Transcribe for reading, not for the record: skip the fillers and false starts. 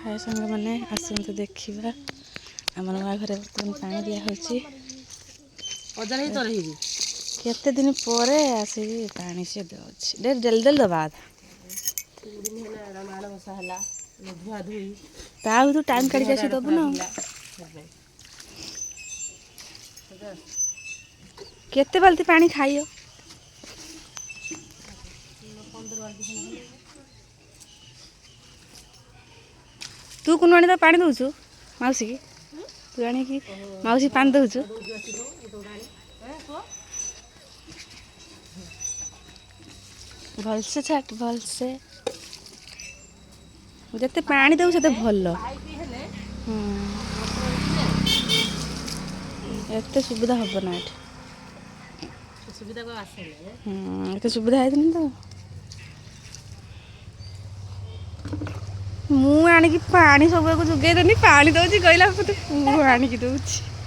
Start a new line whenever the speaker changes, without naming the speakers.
हाय संग मैंने आसतु देखा आम नुआ घर बर्तमान पानी दिहूँ केते दिन पर आसिक पानी से दे जल्दी जल्दी दबा तू टाइम काढ़ी आसी दबु ना केते बाल्टी पानी खाइयो तू कुन आनी पानी दौचु मौसी की तू आनी मौसी पानी दौचु भलसे छाट भलसे जिते पानी दऊ से भल एत सुविधा हम ना एत सुविधा है तो मु आणिकी पानी सब जुगेदेनी पानी दौची कहला मत मु आणिकी दौची